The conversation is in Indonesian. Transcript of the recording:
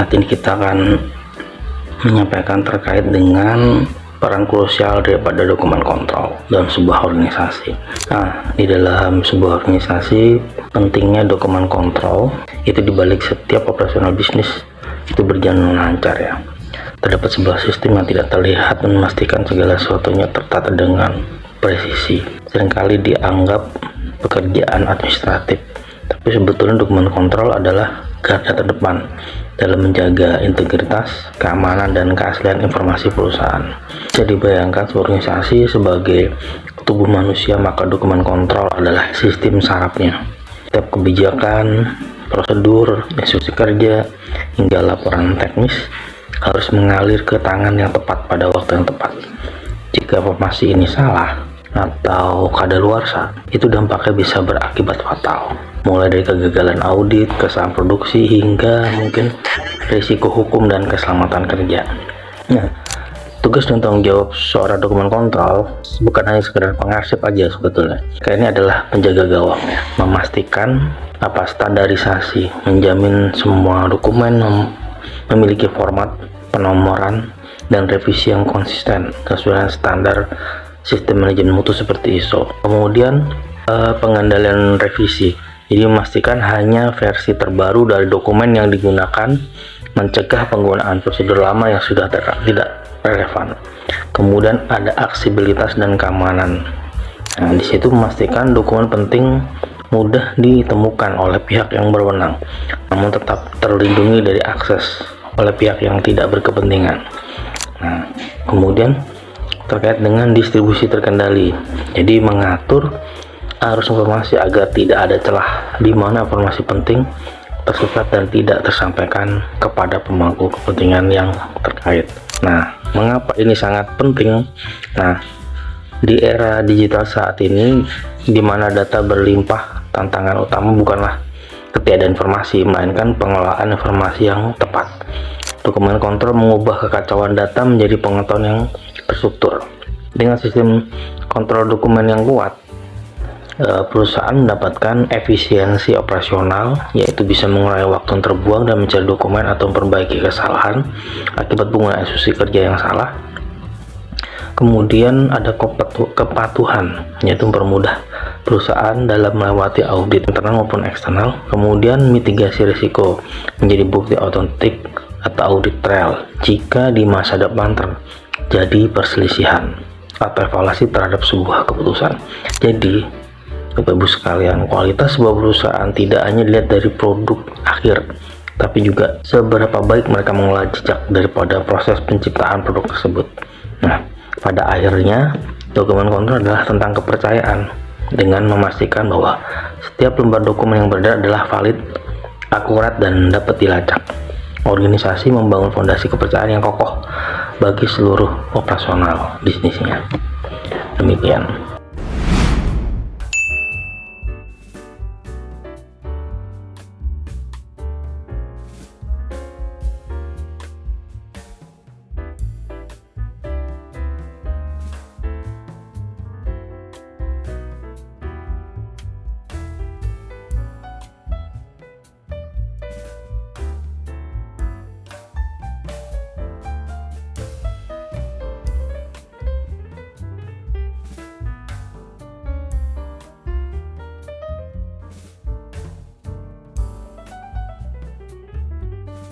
Saat ini kita akan menyampaikan terkait dengan peran krusial daripada dokumen kontrol dalam sebuah organisasi. Nah, di dalam sebuah organisasi, pentingnya dokumen kontrol itu dibalik setiap operasional bisnis itu berjalan lancar ya. Terdapat sebuah sistem yang tidak terlihat dan memastikan segala sesuatunya tertata dengan presisi. Seringkali dianggap pekerjaan administratif, tapi sebetulnya dokumen kontrol adalah garda terdepan dalam menjaga integritas, keamanan, dan keaslian informasi perusahaan. Jadi bayangkan organisasi sebagai tubuh manusia, maka dokumen kontrol adalah sistem sarafnya. Setiap kebijakan, prosedur, instruksi kerja, hingga laporan teknis harus mengalir ke tangan yang tepat pada waktu yang tepat. Jika informasi ini salah atau kadaluarsa, itu dampaknya bisa berakibat fatal. Mulai dari kegagalan audit, kesalahan produksi, hingga mungkin risiko hukum dan keselamatan kerja. Nah, tugas dan tanggung jawab seorang dokumen kontrol bukan hanya sekedar pengarsip aja sebetulnya. Kayak ini adalah penjaga gawangnya, memastikan standarisasi, menjamin semua dokumen memiliki format, penomoran, dan revisi yang konsisten sesuai dengan standar sistem manajemen mutu seperti ISO. Kemudian pengendalian revisi. Jadi memastikan hanya versi terbaru dari dokumen yang digunakan, mencegah penggunaan prosedur lama yang sudah tidak relevan. Kemudian ada aksesibilitas dan keamanan. Nah, di situ memastikan dokumen penting mudah ditemukan oleh pihak yang berwenang, namun tetap terlindungi dari akses oleh pihak yang tidak berkepentingan. Nah, kemudian terkait dengan distribusi terkendali. Jadi mengatur arus informasi agar tidak ada celah di mana informasi penting tersesat dan tidak tersampaikan kepada pemangku kepentingan yang terkait. Nah, mengapa ini sangat penting? Nah, di era digital saat ini, di mana data berlimpah, tantangan utama bukanlah ketiadaan informasi, melainkan pengelolaan informasi yang tepat. Dokumen kontrol mengubah kekacauan data menjadi pengetahuan yang terstruktur. Dengan sistem kontrol dokumen yang kuat, perusahaan mendapatkan efisiensi operasional, yaitu bisa mengurangi waktu yang terbuang dan mencari dokumen atau memperbaiki kesalahan akibat penggunaan instruksi kerja yang salah. Kemudian ada kepatuhan, yaitu mempermudah perusahaan dalam melewati audit internal maupun eksternal. Kemudian mitigasi risiko menjadi bukti otentik atau audit trail jika di masa depan terjadi perselisihan atau evaluasi terhadap sebuah keputusan. Jadi Bapak Ibu sekalian, kualitas sebuah perusahaan tidak hanya dilihat dari produk akhir, tapi juga seberapa baik mereka mengelola jejak daripada proses penciptaan produk tersebut. Nah, pada akhirnya dokumen kontrol adalah tentang kepercayaan, dengan memastikan bahwa setiap lembar dokumen yang beredar adalah valid, akurat, dan dapat dilacak. Organisasi membangun fondasi kepercayaan yang kokoh bagi seluruh operasional bisnisnya. Demikian.